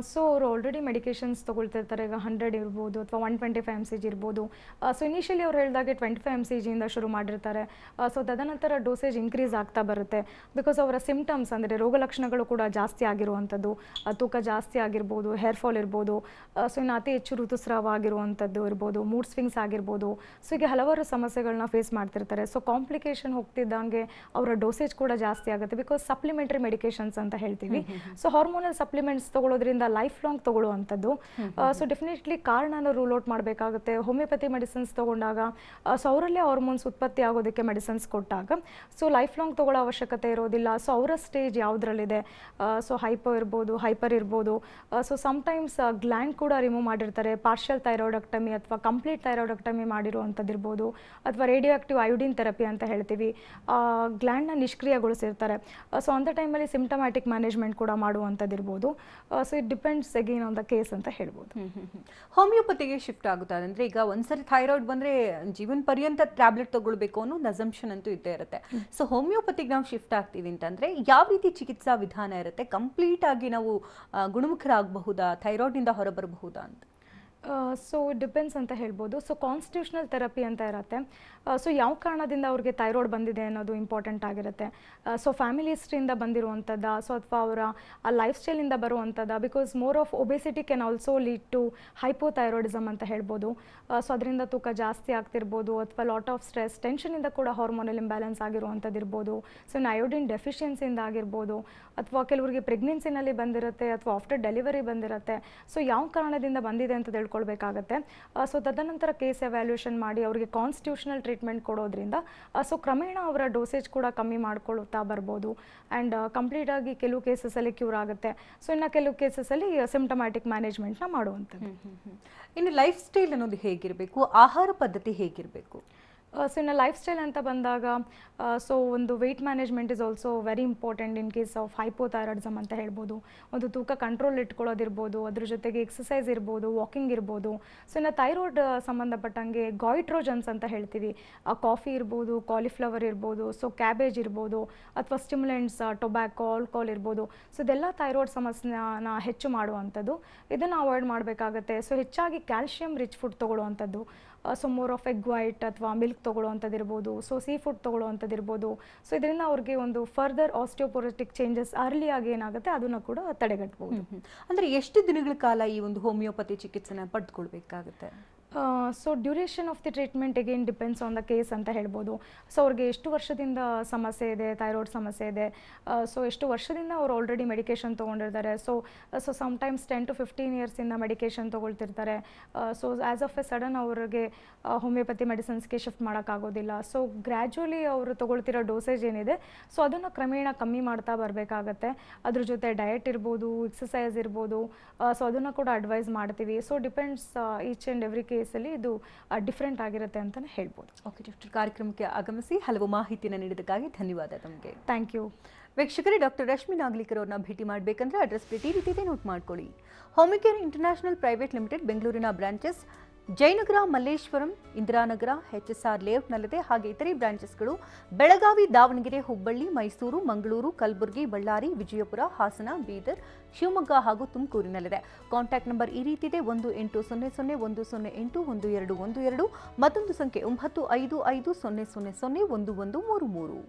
ಸೊ ಅವರು ಆಲ್ರೆಡಿ ಮೆಡಿಕೇಷನ್ಸ್ ತೊಗೊಳ್ತಿರ್ತಾರೆ. ಈಗ 100 ಇರ್ಬೋದು ಅಥವಾ 125 mg ಇರ್ಬೋದು. ಸೊ ಇನಿಷಿಯಲಿ ಅವ್ರು ಹೇಳಿದಾಗೆ 25 mg ಶುರು ಮಾಡಿರ್ತಾರೆ. ಸೊ ತದನಂತರ ಡೋಸೇಜ್ ಇನ್ಕ್ರೀಸ್ ಆಗ್ತಾ ಬರುತ್ತೆ. ಬಿಕಾಸ್ ಅವರ ಸಿಂಪ್ಟಮ್ಸ್ ಅಂದರೆ ರೋಗ ಲಕ್ಷಣಗಳು ಕೂಡ ಜಾಸ್ತಿ ಆಗಿರುವಂಥದ್ದು, ತೂಕ ಜಾಸ್ತಿ ಆಗಿರ್ಬೋದು, ಹೇರ್ ಫಾಲ್ ಇರ್ಬೋದು, ಸೊ ಇನ್ನು ಅತಿ ಹೆಚ್ಚು ಋತುಸ್ರಾವ ಆಗಿರುವಂಥದ್ದು ಇರ್ಬೋದು, ಮೂಡ್ ಸ್ವಿಂಗ್ಸ್ ಆಗಿರ್ಬೋದು. ಸೊ ಈಗ ಹಲವಾರು ಸಮಸ್ಯೆಗಳನ್ನ ಫೇಸ್ ಮಾಡ್ತಿರ್ತಾರೆ. ಸೊ ಕಾಂಪ್ಲಿಕೇಶನ್ ಹೋಗ್ತಿದ್ದಂಗೆ ಅವರ ಡೋಸೇಜ್ ಕೂಡ ಜಾಸ್ತಿ ಆಗುತ್ತೆ. ಬಿಕಾಸ್ ಸಪ್ಲಿಮೆಂಟರಿ ಮೆಡಿಕೇಷನ್ಸ್ ಅಂತ ಹೇಳ್ತೀವಿ. ಸೊ ಹಾರ್ಮೋನಲ್ ಸಪ್ಲಿಮೆಂಟ್ಸ್ ತಗೊಳ್ಳೋದ್ರಿಂದ ಲೈಫ್ ಲಾಂಗ್ ತಗೊಳ್ಳುವಂಥದ್ದು. ಸೊ ಡೆಫಿನೆಟ್ಲಿ ಕಾರಣನ ರೂಲ್ ಔಟ್ ಮಾಡಬೇಕಾಗುತ್ತೆ. ಹೋಮಿಯೋಪತಿ ಮೆಡಿಸಿನ್ಸ್ ತಗೊಂಡಾಗ ಸೊ ಅವರಲ್ಲೇ ಹಾರ್ಮೋನ್ಸ್ ಉತ್ಪತ್ತಿ ಆಗೋದಕ್ಕೆ ಮೆಡಿಸಿನ್ಸ್ ಕೊಟ್ಟಾಗ ಸೊ ಲೈಫ್ ಲಾಂಗ್ ತಗೊಳ್ಳೋ ಅವಶ್ಯಕತೆ ಇರೋದಿಲ್ಲ. ಸೊ ಅವರ ಸ್ಟೇಜ್ ಯಾವುದರಲ್ಲಿದೆ, ಸೊ ಹೈಪೋ ಇರ್ಬೋದು, ಹೈಪರ್ ಇರ್ಬೋದು. ಸೊ ಸಮ್ಟೈಮ್ಸ್ ಗ್ಲ್ಯಾಂಡ್ ಕೂಡ ರಿಮೂವ್ ಮಾಡಿರ್ತಾರೆ. ಪಾರ್ಷಿಯಲ್ ಥೈರಾಯ್ಡಕ್ಟಮಿ ಅಥವಾ ಕಂಪ್ಲೀಟ್ ಥೈರಾಯ್ಡಕ್ಟಮಿ ಮಾಡಿರುವಂಥದ್ದು ಇರ್ಬೋದು, ಅಥವಾ ರೇಡಿಯೋ ಆಕ್ಟಿವ್ ಅಯೋಡಿನ್ ಥೆರಪಿ ಅಂತ ಹೇಳ್ತೀವಿ. ಗ್ಲ್ಯಾಂಡ್ನ ನಿಷ್ಕ್ರಿಯಗೊಳಿಸಿರ್ತಾರೆ. ಸೊ ಅಂಥ ಟೈಮಲ್ಲಿ ಸಿಂಪ್ಟಮ್ಯಾಟಿಕ್ ಮ್ಯಾನೇಜ್ಮೆಂಟ್ ಕೂಡ ಮಾಡುವಂಥದ್ದು ಇರ್ಬೋದು. So it depends again on the case ಅಂತ ಹೇಳ್ಬೋದು. ಹೋಮಿಯೋಪತಿಗೆ ಶಿಫ್ಟ್ ಆಗುತ್ತಾ ಅಂದರೆ ಈಗ ಒಂದ್ಸರಿ ಥೈರಾಯ್ಡ್ ಬಂದರೆ ಜೀವನ ಪರ್ಯಂತ ಟ್ಯಾಬ್ಲೆಟ್ ತಗೊಳ್ಬೇಕು ಅನ್ನೋ ಅಸಂಪ್ಷನ್ ಅಂತೂ ಇದ್ದೇ ಇರುತ್ತೆ. ಸೊ ಹೋಮಿಯೋಪತಿಗೆ ನಾವು ಶಿಫ್ಟ್ ಆಗ್ತೀವಿ ಅಂತಂದರೆ ಯಾವ ರೀತಿ ಚಿಕಿತ್ಸಾ ವಿಧಾನ ಇರುತ್ತೆ? ಕಂಪ್ಲೀಟ್ ಆಗಿ ನಾವು ಗುಣಮುಖರಾಗಬಹುದಾ, ಥೈರಾಯ್ಡ್ನಿಂದ ಹೊರಬರಬಹುದಾ ಅಂತ? ಸೊ ಡಿಪೆಂಡ್ಸ್ ಅಂತ ಹೇಳ್ಬೋದು. ಸೊ ಕಾನ್ಸ್ಟಿಟ್ಯೂಷನಲ್ ಥೆರಪಿ ಅಂತ ಇರುತ್ತೆ. ಸೊ ಯಾವ ಕಾರಣದಿಂದ ಅವ್ರಿಗೆ ಥೈರಾಯ್ಡ್ ಬಂದಿದೆ ಅನ್ನೋದು ಇಂಪಾರ್ಟೆಂಟ್ ಆಗಿರುತ್ತೆ. ಸೊ ಫ್ಯಾಮಿಲಿ ಹಿಸ್ಟ್ರಿಯಿಂದ ಬಂದಿರುವಂಥದ್ದು, ಸೊ ಅಥವಾ ಅವರ ಆ ಲೈಫ್ ಸ್ಟೈಲಿಂದ ಬರುವಂಥದ್ದು, because more of obesity can also lead to hypothyroidism ಅಂತ ಹೇಳ್ಬೋದು. ಸೊ ಅದರಿಂದ ತೂಕ ಜಾಸ್ತಿ ಆಗ್ತಿರ್ಬೋದು, ಅಥವಾ ಲಾಟ್ ಆಫ್ ಸ್ಟ್ರೆಸ್, ಟೆನ್ಷನಿಂದ ಕೂಡ ಹಾರ್ಮೋನಲ್ ಇಂಬ್ಯಾಲೆನ್ಸ್ ಆಗಿರುವಂಥದ್ದು ಇರ್ಬೋದು. ಸೊ ಅಯೋಡಿನ್ ಡೆಫಿಷಿಯನ್ಸಿಯಿಂದ ಆಗಿರ್ಬೋದು, ಅಥವಾ ಕೆಲವರಿಗೆ ಪ್ರೆಗ್ನೆನ್ಸಿನಲ್ಲಿ ಬಂದಿರುತ್ತೆ, ಅಥವಾ ಆಫ್ಟರ್ ಡೆಲಿವರಿ ಬಂದಿರುತ್ತೆ. ಸೊ ಯಾವ ಕಾರಣದಿಂದ ಬಂದಿದೆ ಅಂತ ತಿಳ್ಕೊಳ್ಬೇಕಾಗತ್ತೆ. ಸೊ ತದನಂತರ ಕೇಸ್ ಎವ್ಯಾಲ್ಯೂಷನ್ ಮಾಡಿ ಅವರಿಗೆ ಕಾನ್ಸ್ಟಿಟ್ಯೂಷನಲ್ ಟ್ರೀಟ್ಮೆಂಟ್ ಕೊಡೋದ್ರಿಂದ ಸೊ ಕ್ರಮೇಣ ಅವರ ಡೋಸೇಜ್ ಕೂಡ ಕಮ್ಮಿ ಮಾಡ್ಕೊಳ್ತಾ ಬರ್ಬೋದು. ಆ್ಯಂಡ್ ಕಂಪ್ಲೀಟಾಗಿ ಕೆಲವು ಕೇಸಸಲ್ಲಿ ಕ್ಯೂರ್ ಆಗುತ್ತೆ. ಸೊ ಇನ್ನು ಕೆಲವು ಕೇಸಸಲ್ಲಿ ಸಿಂಪ್ಟಮ್ಯಾಟಿಕ್ ಮ್ಯಾನೇಜ್ಮೆಂಟ್ನ ಮಾಡುವಂಥದ್ದು. ಇನ್ನು ಲೈಫ್ ಸ್ಟೈಲ್ ಅನ್ನೋದು ಹೇಗಿರಬೇಕು, ಆಹಾರ ಪದ್ಧತಿ ಹೇಗಿರಬೇಕು? ಸೊ ಇನ್ನು ಲೈಫ್ ಸ್ಟೈಲ್ ಅಂತ ಬಂದಾಗ ಸೊ ಒಂದು weight management is also very important in case of hypothyroidism ಅಂತ ಹೇಳ್ಬೋದು. ಒಂದು ತೂಕ ಕಂಟ್ರೋಲ್ ಇಟ್ಕೊಳ್ಳೋದಿರ್ಬೋದು, ಅದ್ರ ಜೊತೆಗೆ ಎಕ್ಸಸೈಸ್ ಇರ್ಬೋದು, ವಾಕಿಂಗ್ ಇರ್ಬೋದು. ಸೊ ಇನ್ನು ಥೈರಾಯ್ಡ್ ಸಂಬಂಧಪಟ್ಟಂಗೆ ಗಾಯ್ಟ್ರೋಜನ್ಸ್ ಅಂತ ಹೇಳ್ತೀವಿ, ಕಾಫಿ ಇರ್ಬೋದು, ಕಾಲಿಫ್ಲವರ್ ಇರ್ಬೋದು, ಸೊ ಕ್ಯಾಬೇಜ್ ಇರ್ಬೋದು, ಅಥವಾ ಸ್ಟಿಮ್ಯುಲೆಂಟ್ಸ್, ಟೊಬ್ಯಾಕೋ, ಆಲ್ಕೋಹಾಲ್ ಇರ್ಬೋದು. ಸೊ ಇದೆಲ್ಲ ಥೈರಾಯ್ಡ್ ಸಮಸ್ಯೆನ ಹೆಚ್ಚು ಮಾಡುವಂಥದ್ದು. ಇದನ್ನು ಅವಾಯ್ಡ್ ಮಾಡಬೇಕಾಗತ್ತೆ. ಸೊ ಹೆಚ್ಚಾಗಿ ಕ್ಯಾಲ್ಶಿಯಂ ರಿಚ್ ಫುಡ್ ತೊಗೊಳ್ಳುವಂಥದ್ದು, so more of egg white ಅಥವಾ ಮಿಲ್ಕ್ ತೊಗೊಳ್ಳೋವಂಥದ್ದು ಇರ್ಬೋದು, ಸೊ ಸೀ ಫುಡ್ ತೊಗೊಳ್ಳೋವಂಥದ್ದು ಇರ್ಬೋದು. ಸೊ ಇದರಿಂದ ಅವ್ರಿಗೆ ಒಂದು ಫರ್ದರ್ ಆಸ್ಟಿಯೋಪೊರೋಟಿಕ್ ಚೇಂಜಸ್ ಅರ್ಲಿಯಾಗಿ ಏನಾಗುತ್ತೆ ಅದನ್ನು ಕೂಡ ತಡೆಗಟ್ಟಬಹುದು. ಅಂದರೆ ಎಷ್ಟು ದಿನಗಳ ಕಾಲ ಈ ಒಂದು ಹೋಮಿಯೋಪತಿ ಚಿಕಿತ್ಸೆನ ಪಡೆದುಕೊಳ್ಬೇಕಾಗುತ್ತೆ? So duration of the treatment again depends on the case ಅಂತ ಹೇಳ್ಬೋದು. ಸೊ ಅವ್ರಿಗೆ ಎಷ್ಟು ವರ್ಷದಿಂದ ಸಮಸ್ಯೆ ಇದೆ, ಥೈರಾಯ್ಡ್ ಸಮಸ್ಯೆ ಇದೆ, ಸೊ ಎಷ್ಟು ವರ್ಷದಿಂದ ಅವ್ರು ಆಲ್ರೆಡಿ ಮೆಡಿಕೇಷನ್ ತೊಗೊಂಡಿರ್ತಾರೆ. ಸೊ ಸಮ್ಟೈಮ್ಸ್ 10 to 15 ಇಯರ್ಸಿಂದ ಮೆಡಿಕೇಷನ್ ತೊಗೊಳ್ತಿರ್ತಾರೆ. So as of a sudden ಅವ್ರಿಗೆ ಹೋಮಿಯೋಪತಿ ಮೆಡಿಸಿನ್ಸ್ಗೆ ಶಿಫ್ಟ್ ಮಾಡೋಕ್ಕಾಗೋದಿಲ್ಲ. ಸೊ ಗ್ರ್ಯಾಜುವಲಿ ಅವರು ತೊಗೊಳ್ತಿರೋ ಡೋಸೇಜ್ ಏನಿದೆ ಸೊ ಅದನ್ನು ಕ್ರಮೇಣ ಕಮ್ಮಿ ಮಾಡ್ತಾ ಬರಬೇಕಾಗತ್ತೆ. ಅದ್ರ ಜೊತೆ ಡಯಟ್ ಇರ್ಬೋದು, ಎಕ್ಸಸೈಸ್ ಇರ್ಬೋದು, ಸೊ ಅದನ್ನು ಕೂಡ ಅಡ್ವೈಸ್ ಮಾಡ್ತೀವಿ. So depends each and every ಕೇಸಲ್ಲಿ ಇದು ಡಿಫ್ರೆಂಟ್ ಆಗಿರುತ್ತೆ ಅಂತಲೇ ಹೇಳ್ಬೋದು. ಓಕೆ ಡಾಕ್ಟರ್, ಕಾರ್ಯಕ್ರಮಕ್ಕೆ ಆಗಮಿಸಿ ಹಲವು ಮಾಹಿತಿಯನ್ನು ನೀಡಿದ್ದಕ್ಕಾಗಿ ಧನ್ಯವಾದ ತಮಗೆ. Thank you. ವೀಕ್ಷಕರೇ, ಡಾಕ್ಟರ್ ರಶ್ಮಿ ನಾಗ್ಲಿಕರ್ ಅವ್ರನ್ನ ಭೇಟಿ ಮಾಡಬೇಕಂದ್ರೆ ಅಡ್ರೆಸ್ ಪ್ಲೇಟ್ ಈ ರೀತಿ ನೋಟ್ ಮಾಡ್ಕೊಳ್ಳಿ. ಹೋಮಿಕೇರ್ ಇಂಟರ್ನ್ಯಾಷನಲ್ ಪ್ರೈವೇಟ್ ಲಿಮಿಟೆಡ್ ಬೆಂಗಳೂರಿನ ಬ್ರಾಂಚಸ್ ಜಯನಗರ, ಮಲ್ಲೇಶ್ವರಂ, ಇಂದಿರಾನಗರ, HSR ಲೇಔಟ್ನಲ್ಲಿದೆ. ಹಾಗೆ ಇತರೆ ಬ್ರಾಂಚಸ್ಗಳು ಬೆಳಗಾವಿ, ದಾವಣಗೆರೆ, ಹುಬ್ಬಳ್ಳಿ, ಮೈಸೂರು, ಮಂಗಳೂರು, ಕಲಬುರಗಿ, ಬಳ್ಳಾರಿ, ವಿಜಯಪುರ, ಹಾಸನ, ಬೀದರ್, ಶಿವಮೊಗ್ಗ ಹಾಗೂ ತುಮಕೂರಿನಲ್ಲಿದೆ. ಕಾಂಟ್ಯಾಕ್ಟ್ ನಂಬರ್ ಈ ರೀತಿ ಇದೆ: 180010081212, ಮತ್ತೊಂದು ಸಂಖ್ಯೆ 9550001133.